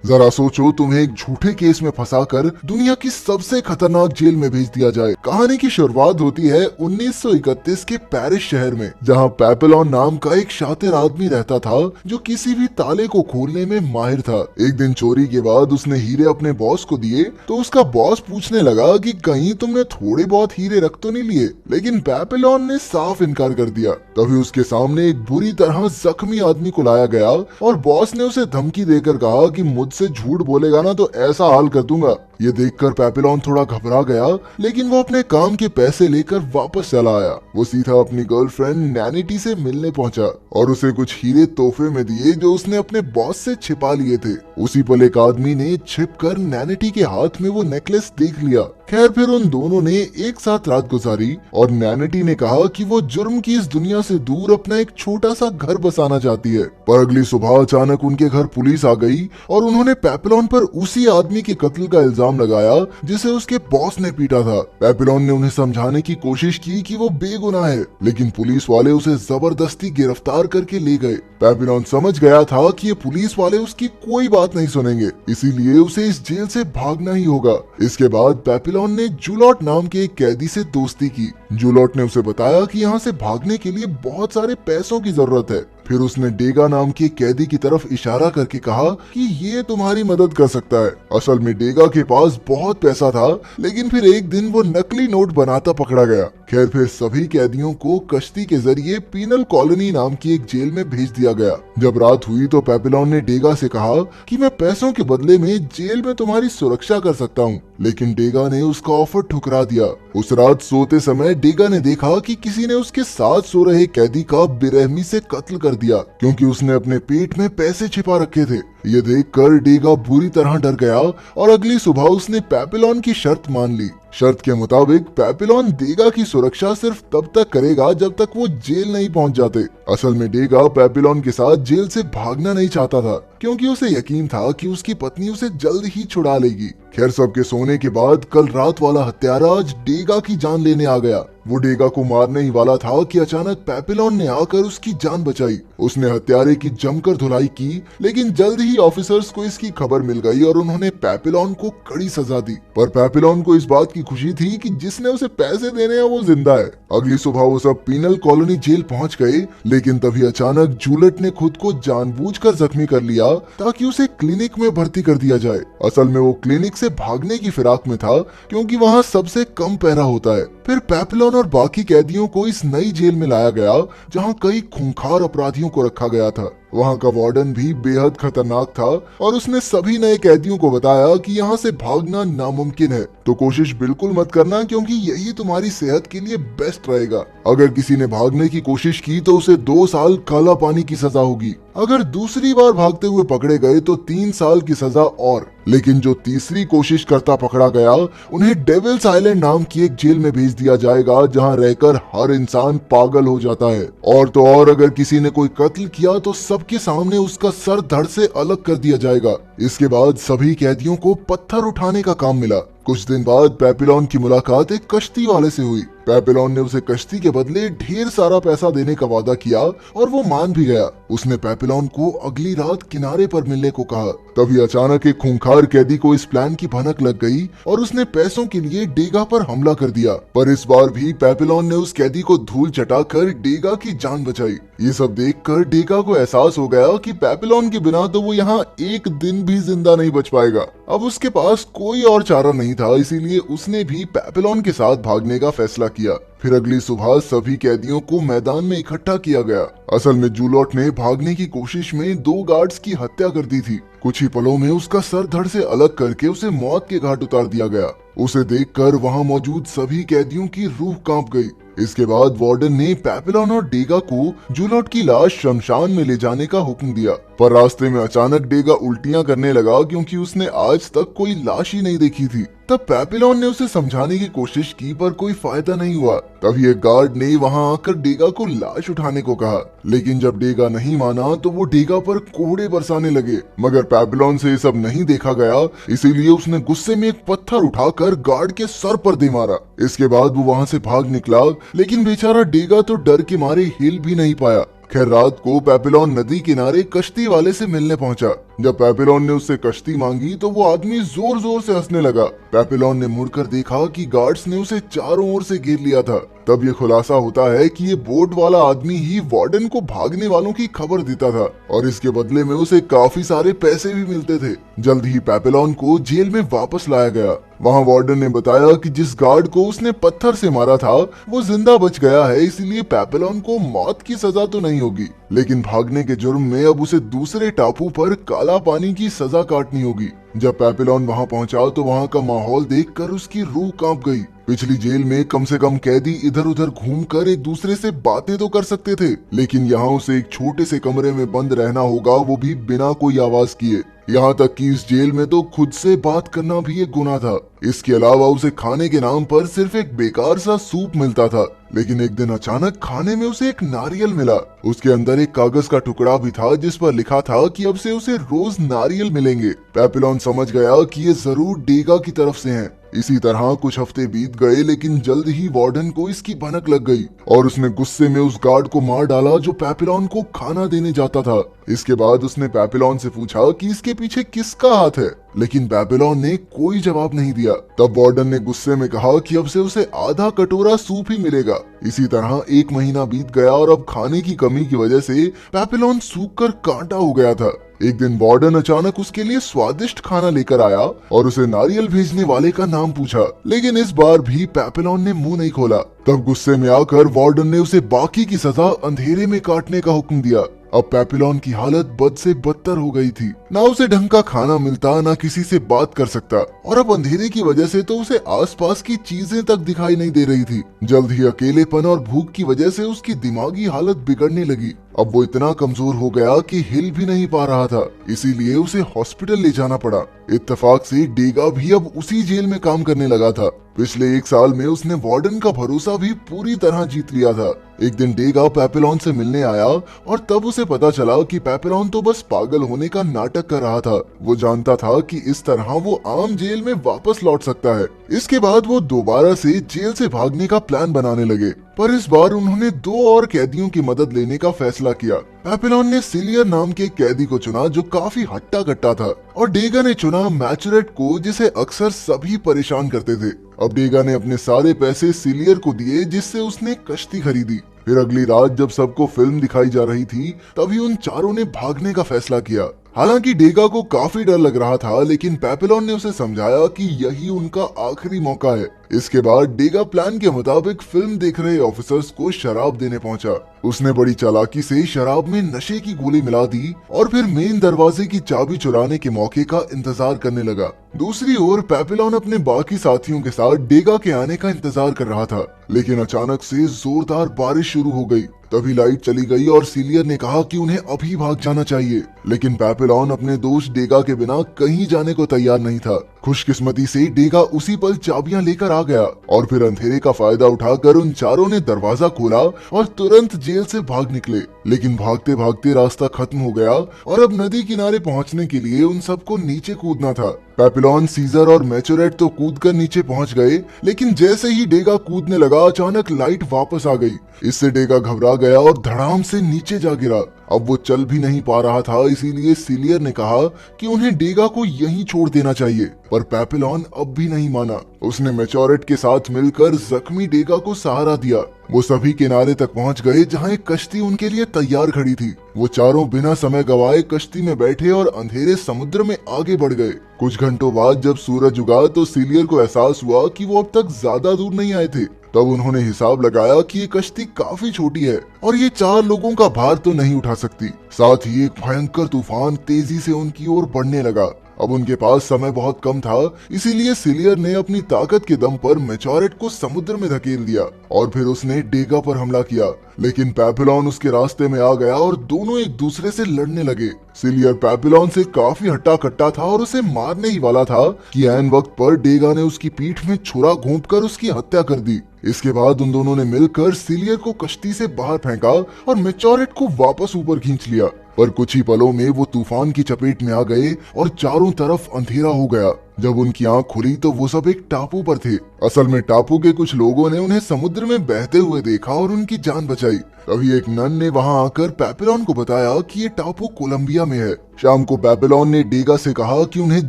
जरा सोचो, तुम्हें एक झूठे केस में फंसाकर दुनिया की सबसे खतरनाक जेल में भेज दिया जाए। कहानी की शुरुआत होती है 1931 के पेरिस शहर में, जहां पेपिलॉन नाम का एक शातिर आदमी रहता था जो किसी भी ताले को खोलने में माहिर था। एक दिन चोरी के बाद उसने हीरे अपने बॉस को दिए तो उसका बॉस पूछने लगा कि कहीं तुमने थोड़े बहुत हीरे रख तो नहीं लिए, लेकिन पेपिलॉन ने साफ इनकार कर दिया। तभी उसके सामने एक बुरी तरह जख्मी आदमी को लाया गया और बॉस ने उसे धमकी देकर कहा कि मुझसे झूठ बोलेगा ना तो ऐसा हाल कर दूंगा। ये देखकर पेपिलॉन थोड़ा घबरा गया, लेकिन वो अपने काम के पैसे लेकर वापस चला आया। वो सीधा अपनी गर्लफ्रेंड नैनिटी से मिलने पहुंचा और उसे कुछ हीरे तोहफे में दिए जो उसने अपने बॉस से छिपा लिए थे। उसी पल एक आदमी ने छिपकर नैनिटी के हाथ में वो नेकलेस देख लिया। खैर, फिर उन दोनों ने एक साथ रात गुजारी और नैनिटी ने कहा कि वो जुर्म की इस दुनिया से दूर अपना एक छोटा सा घर बसाना चाहती है। पर अगली सुबह अचानक उनके घर पुलिस आ गई और उन्होंने पेपिलॉन पर उसी आदमी के कत्ल का इल्जाम लगाया जिसे उसके बॉस ने पीटा था। पेपिलॉन ने उन्हें समझाने की कोशिश की कि वो बेगुनाह है, लेकिन पुलिस वाले उसे जबरदस्ती गिरफ्तार करके ले गए। पेपिलॉन समझ गया था कि ये पुलिस वाले उसकी कोई बात नहीं सुनेंगे, इसीलिए उसे इस जेल से भागना ही होगा। इसके बाद पेपिलॉन ने जुलॉट नाम के एक कैदी से दोस्ती की। जुलॉट ने उसे बताया कि यहाँ से भागने के लिए बहुत सारे पैसों की जरूरत है। फिर उसने डेगा नाम के कैदी की तरफ इशारा करके कहा कि ये तुम्हारी मदद कर सकता है। असल में डेगा के पास बहुत पैसा था, लेकिन फिर एक दिन वो नकली नोट बनाता पकड़ा गया। खैर, फिर सभी कैदियों को कश्ती के जरिए पीनल कॉलोनी नाम की एक जेल में भेज दिया गया। जब रात हुई तो पेपिलॉन ने डेगा से कहा कि मैं पैसों के बदले में जेल में तुम्हारी सुरक्षा कर सकता हूँ, लेकिन डेगा ने उसका ऑफर ठुकरा दिया। उस रात सोते समय डेगा ने देखा कि किसी ने उसके साथ सो रहे कैदी का बेरहमी से कत्ल कर दिया, क्योंकि उसने अपने पेट में पैसे छिपा रखे थे। ये देखकर डेगा बुरी तरह डर गया और अगली सुबह उसने पेपिलॉन की शर्त मान ली। शर्त के मुताबिक पेपिलॉन डेगा की सुरक्षा सिर्फ तब तक करेगा जब तक वो जेल नहीं पहुंच जाते। असल में डेगा पेपिलॉन के साथ जेल से भागना नहीं चाहता था, क्योंकि उसे यकीन था कि उसकी पत्नी उसे जल्द ही छुड़ा लेगी। खैर, सबके सोने के बाद कल रात वाला हत्यारा आज डेगा की जान लेने आ गया। वो डेगा को मारने ही वाला था कि अचानक पेपिलॉन ने आकर उसकी जान बचाई। उसने हत्यारे की जमकर धुलाई की, लेकिन जल्द ही ऑफिसर्स को इसकी खबर मिल गई और उन्होंने पेपिलॉन को कड़ी सजा दी। पर पेपिलॉन को इस बात की खुशी थी कि जिसने उसे पैसे देने हैं वो जिंदा है। अगली सुबह वो सब पीनल कॉलोनी जेल पहुंच गए, लेकिन तभी अचानक जूलियट ने खुद को जानबूझकर जख्मी कर लिया ताकि उसे क्लिनिक में भर्ती कर दिया जाए। असल में वो क्लिनिक से भागने की फिराक में था, क्योंकि वहाँ सबसे कम पहरा होता है। फिर पेपिलॉन और बाकी कैदियों को इस नई जेल में लाया गया, जहाँ कई खूंखार अपराधियों को रखा गया था। वहाँ का वार्डन भी बेहद खतरनाक था और उसने सभी नए कैदियों को बताया कि यहाँ से भागना नामुमकिन है, तो कोशिश बिल्कुल मत करना, क्योंकि यही तुम्हारी सेहत के लिए बेस्ट रहेगा। अगर किसी ने भागने की कोशिश की तो उसे 2 साल काला पानी की सजा होगी। अगर दूसरी बार भागते हुए पकड़े गए तो 3 साल की सजा और, लेकिन जो तीसरी कोशिश करता पकड़ा गया उन्हें डेविल्स आइलैंड नाम की एक जेल में भेज दिया जाएगा, जहां रहकर हर इंसान पागल हो जाता है। और तो और, अगर किसी ने कोई कत्ल किया तो सबके सामने उसका सर धड़ से अलग कर दिया जाएगा। इसके बाद सभी कैदियों को पत्थर उठाने का काम मिला। कुछ दिन बाद पेपिलॉन की मुलाकात एक कश्ती वाले से हुई। पेपिलॉन ने उसे कश्ती के बदले ढेर सारा पैसा देने का वादा किया और वो मान भी गया। उसने पेपिलॉन को अगली रात किनारे पर मिलने को कहा। तभी अचानक एक खूंखार कैदी को इस प्लान की भनक लग गई और उसने पैसों के लिए डेगा पर हमला कर दिया। पर इस बार भी पेपिलॉन ने उस कैदी को धूल चटाकर डेगा की जान बचाई। ये सब देखकर डेगा को एहसास हो गया कि पेपिलॉन के बिना तो वो यहाँ एक दिन भी जिंदा नहीं बच पाएगा। अब उसके पास कोई और चारा नहीं था, इसीलिए उसने भी पेपिलॉन के साथ भागने का फैसला किया। फिर अगली सुबह सभी कैदियों को मैदान में इकट्ठा किया गया। असल में जूलियट ने भागने की कोशिश में 2 गार्ड्स की हत्या कर दी थी। कुछ ही पलों में उसका सर धड़ से अलग करके उसे मौत के घाट उतार दिया गया। उसे देखकर वहां मौजूद सभी कैदियों की रूह कांप गई। इसके बाद वार्डन ने पेपिलॉन और डेगा को जूलियट की लाश शमशान में ले जाने का हुक्म दिया। पर रास्ते में अचानक डेगा उल्टियां करने लगा, क्योंकि उसने आज तक कोई लाश ही नहीं देखी थी। तब पेपिलॉन ने उसे समझाने की कोशिश की, पर कोई फायदा नहीं हुआ। तभी एक गार्ड ने वहां आकर डेगा को लाश उठाने को कहा, लेकिन जब डेगा नहीं माना तो वो डेगा पर कोड़े बरसाने लगे। मगर पेपिलॉन से ये सब नहीं देखा गया, इसीलिए उसने गुस्से में एक पत्थर उठाकर गार्ड के सर पर दे मारा। इसके बाद वो वहां से भाग निकला, लेकिन बेचारा डेगा तो डर के मारे हिल भी नहीं पाया। खैर रात को पेपिलॉन नदी किनारे कश्ती वाले से मिलने पहुंचा। जब पेपिलॉन ने उससे कश्ती मांगी तो वो आदमी जोर जोर से हंसने लगा। पेपिलॉन ने मुड़कर देखा कि गार्ड्स ने उसे चारों ओर से घेर लिया था। तब ये खुलासा होता है कि ये बोट वाला आदमी ही वार्डन को भागने वालों की खबर देता था और इसके बदले में उसे काफी सारे पैसे भी मिलते थे। जल्द ही पेपिलॉन को जेल में वापस लाया गया। वहाँ वार्डन ने बताया कि जिस गार्ड को उसने पत्थर से मारा था वो जिंदा बच गया है, इसलिए पेपिलॉन को मौत की सजा तो नहीं होगी, लेकिन भागने के जुर्म में अब उसे दूसरे टापू पर काला पानी की सजा काटनी होगी। जब पेपिलॉन वहाँ पहुँचा तो वहाँ का माहौल देखकर उसकी रूह कांप गई। पिछली जेल में कम से कम कैदी इधर उधर घूमकर एक दूसरे से बातें तो कर सकते थे, लेकिन यहाँ उसे एक छोटे से कमरे में बंद रहना होगा, वो भी बिना कोई आवाज किए। यहाँ तक कि इस जेल में तो खुद से बात करना भी एक गुनाह था। इसके अलावा उसे खाने के नाम पर सिर्फ एक बेकार सा सूप मिलता था। लेकिन एक दिन अचानक खाने में उसे एक नारियल मिला। उसके अंदर एक कागज का टुकड़ा भी था जिस पर लिखा था कि अब से उसे रोज नारियल मिलेंगे। पेपिलॉन समझ गया कि ये जरूर डेगा की तरफ से हैं। इसी तरह कुछ हफ्ते बीत गए, लेकिन जल्द ही वार्डन को इसकी भनक लग गई और उसने गुस्से में उस गार्ड को मार डाला जो पेपिलॉन को खाना देने जाता था। इसके बाद उसने पेपिलॉन से पूछा कि इसके पीछे किसका हाथ है, लेकिन पेपिलॉन ने कोई जवाब नहीं दिया। तब वार्डन ने गुस्से में कहा कि अब से उसे आधा कटोरा सूप ही मिलेगा। इसी तरह एक महीना बीत गया और अब खाने की कमी की वजह से पेपिलॉन सूख कर कांटा हो गया था। एक दिन वार्डन अचानक उसके लिए स्वादिष्ट खाना लेकर आया और उसे नारियल भेजने वाले का नाम पूछा, लेकिन इस बार भी पेपिलॉन ने मुंह नहीं खोला। तब गुस्से में आकर वार्डन ने उसे बाकी की सजा अंधेरे में काटने का हुक्म दिया। अब पेपिलॉन की हालत बद से बदतर हो गई थी। ना उसे ढंग का खाना मिलता, ना किसी से बात कर सकता, और अब अंधेरे की वजह से तो उसे आसपास की चीजें तक दिखाई नहीं दे रही थी। जल्द ही अकेलेपन और भूख की वजह से उसकी दिमागी हालत बिगड़ने लगी। अब वो इतना कमजोर हो गया कि हिल भी नहीं पा रहा था, इसीलिए उसे हॉस्पिटल ले जाना पड़ा। इत्तेफाक से डेगा भी अब उसी जेल में काम करने लगा था। पिछले एक साल में उसने वार्डन का भरोसा भी पूरी तरह जीत लिया था। एक दिन डेगा पेपिलॉन से मिलने आया और तब उसे पता चला कि पेपिलॉन तो बस पागल होने का नाटक कर रहा था। वो जानता था कि इस तरह वो आम जेल में वापस लौट सकता है। इसके बाद वो दोबारा से जेल से भागने का प्लान बनाने लगे, पर इस बार उन्होंने 2 और कैदियों की मदद लेने का फैसला किया। पेपिलॉन ने सिलियर नाम के कैदी को चुना जो काफी हट्टा कट्टा था, और डेगा ने चुना मैचुरेट को जिसे अक्सर सभी परेशान करते थे। अब डेगा ने अपने सारे पैसे सिलियर को दिए जिससे उसने कश्ती खरीदी। फिर अगली रात जब सबको फिल्म दिखाई जा रही थी तभी उन चारों ने भागने का फैसला किया। हालांकि डेगा को काफी डर लग रहा था, लेकिन पेपिलॉन ने उसे समझाया कि यही उनका आखिरी मौका है। इसके बाद डेगा प्लान के मुताबिक फिल्म देख रहे ऑफिसर्स को शराब देने पहुंचा। उसने बड़ी चालाकी से शराब में नशे की गोली मिला दी और फिर मेन दरवाजे की चाबी चुराने के मौके का इंतजार करने लगा। दूसरी ओर पेपिलॉन अपने बाकी साथियों के साथ डेगा के आने का इंतजार कर रहा था, लेकिन अचानक से जोरदार बारिश शुरू हो गई। तभी लाइट चली गई और सिलियर ने कहा कि उन्हें अभी भाग जाना चाहिए, लेकिन पेपिलॉन अपने दोस्त डेगा के बिना कहीं जाने को तैयार नहीं था। खुशकिस्मती से डेगा उसी पल चाबियां लेकर आ गया और फिर अंधेरे का फायदा उठाकर उन चारों ने दरवाजा खोला और तुरंत जेल से भाग निकले। लेकिन भागते भागते रास्ता खत्म हो गया और अब नदी किनारे पहुंचने के लिए उन सबको नीचे कूदना था। पेपिलॉन, सीजर और मैचुरेट तो कूदकर नीचे पहुंच गए, लेकिन जैसे ही डेगा कूदने लगा अचानक लाइट वापस आ गई। इससे डेगा घबरा गया और धड़ाम से नीचे जा गिरा। अब वो चल भी नहीं पा रहा था, इसीलिए सिलियर ने कहा कि उन्हें डेगा को यहीं छोड़ देना चाहिए, पर पेपिलॉन अब भी नहीं माना। उसने मैचुरेट के साथ मिलकर जख्मी डेगा को सहारा दिया। वो सभी किनारे तक पहुंच गए जहां एक कश्ती उनके लिए तैयार खड़ी थी। वो चारों बिना समय गवाए कश्ती में बैठे और अंधेरे समुद्र में आगे बढ़ गए। कुछ घंटों बाद जब सूरज उगा तो सिलियर को एहसास हुआ कि वो अब तक ज्यादा दूर नहीं आए थे। तब उन्होंने हिसाब लगाया कि ये कश्ती काफी छोटी है और ये 4 लोगों का भार तो नहीं उठा सकती। साथ ही एक भयंकर तूफान तेजी से उनकी ओर बढ़ने लगा। अब उनके पास समय बहुत कम था, इसीलिए सिलियर ने अपनी ताकत के दम पर मैचुरेट को समुद्र में धकेल दिया और फिर उसने डेगा पर हमला किया। लेकिन पेपिलॉन उसके रास्ते में आ गया और दोनों एक दूसरे से लड़ने लगे। सिलियर पेपिलॉन से काफी हट्टा कट्टा था और उसे मारने ही वाला था कि ऐन वक्त पर डेगा ने उसकी पीठ में छुरा घोंपकर उसकी हत्या कर दी। इसके बाद उन दोनों ने मिलकर सिलियर को कश्ती से बाहर फेंका और मैचुरेट को वापस ऊपर खींच लिया। पर कुछ ही पलों में वो तूफान की चपेट में आ गए और चारों तरफ अंधेरा हो गया। जब उनकी आंख खुली तो वो सब एक टापू पर थे। असल में टापू के कुछ लोगों ने उन्हें समुद्र में बहते हुए देखा और उनकी जान बचाई। तभी एक नन ने वहां आकर पेपिलॉन को बताया कि ये टापू कोलंबिया में है। शाम को पेपिलॉन ने डेगा से कहा कि उन्हें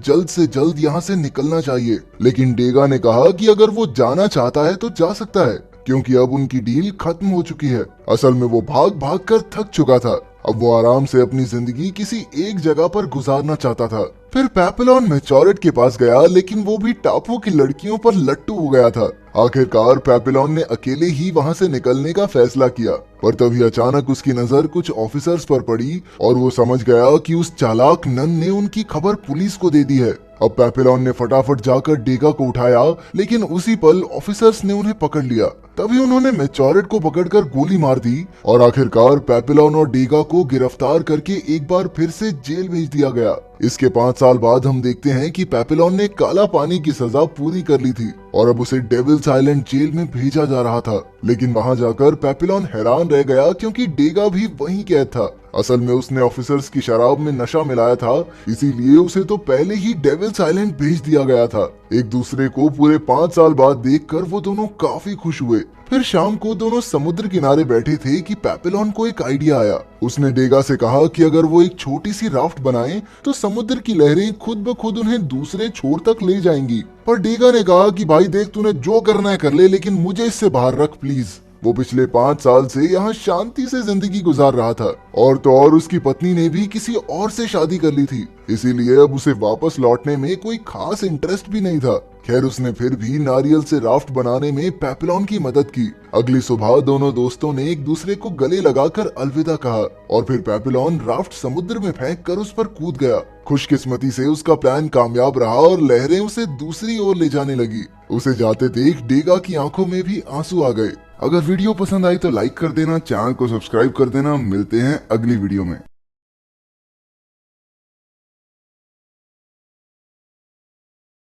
जल्द से जल्द यहाँ से निकलना चाहिए, लेकिन डेगा ने कहा कि अगर वो जाना चाहता है तो जा सकता है, क्योंकि अब उनकी डील खत्म हो चुकी है। असल में वो भाग भाग कर थक चुका था। अब वो आराम से अपनी जिंदगी किसी एक जगह पर गुजारना चाहता था। फिर पेपिलॉन मेचोरेट के पास गया, लेकिन वो भी टापू की लड़कियों पर लट्टू हो गया था। आखिरकार पेपिलॉन ने अकेले ही वहां से निकलने का फैसला किया, पर तभी अचानक उसकी नजर कुछ ऑफिसर्स पर पड़ी और वो समझ गया कि उस चालाक नन ने उनकी खबर पुलिस को दे दी है। अब पेपिलॉन ने फटाफट जाकर डेगा को उठाया, लेकिन उसी पल ऑफिसर्स ने उन्हें पकड़ लिया। तभी उन्होंने मेचोरेट को पकड़कर गोली मार दी और आखिरकार पेपिलॉन और डेगा को गिरफ्तार करके एक बार फिर से जेल भेज दिया गया। इसके 5 साल बाद हम देखते हैं कि पेपिलॉन ने काला पानी की सजा पूरी कर ली थी और अब उसे डेविल्स आइलैंड जेल में भेजा जा रहा था। लेकिन वहां जाकर पेपिलॉन हैरान रह गया, क्योंकि डेगा भी वहीं कैद था। असल में उसने ऑफिसर्स की शराब में नशा मिलाया था, इसीलिए उसे तो पहले ही डेविल्स आइलैंड भेज दिया गया था। एक दूसरे को पूरे 5 साल बाद देखकर वो दोनों काफी खुश हुए। फिर शाम को दोनों समुद्र किनारे बैठे थे कि पेपिलॉन को एक आइडिया आया। उसने डेगा से कहा कि अगर वो एक छोटी सी राफ्ट बनाए तो समुद्र की लहरें खुद ब खुद उन्हें दूसरे छोर तक ले जाएंगी। पर डेगा ने कहा कि भाई देख, तूने जो करना है कर ले, लेकिन मुझे इससे बाहर रख प्लीज। वो पिछले 5 साल से यहाँ शांति से जिंदगी गुजार रहा था, और तो और उसकी पत्नी ने भी किसी और से शादी कर ली थी, इसीलिए अब उसे वापस लौटने में कोई खास इंटरेस्ट भी नहीं था। खैर, उसने फिर भी नारियल से राफ्ट बनाने में पेपिलॉन की मदद की। अगली सुबह दोनों दोस्तों ने एक दूसरे को गले लगाकर अलविदा कहा और फिर पेपिलॉन राफ्ट समुद्र में फेंक कर उस पर कूद गया। खुशकिस्मती से उसका प्लान कामयाब रहा और लहरें उसे दूसरी ओर ले जाने लगी। उसे जाते देख डेगा की आंखों में भी आंसू आ गए। अगर वीडियो पसंद आई तो लाइक कर देना, चैनल को सब्सक्राइब कर देना। मिलते हैं अगली वीडियो में।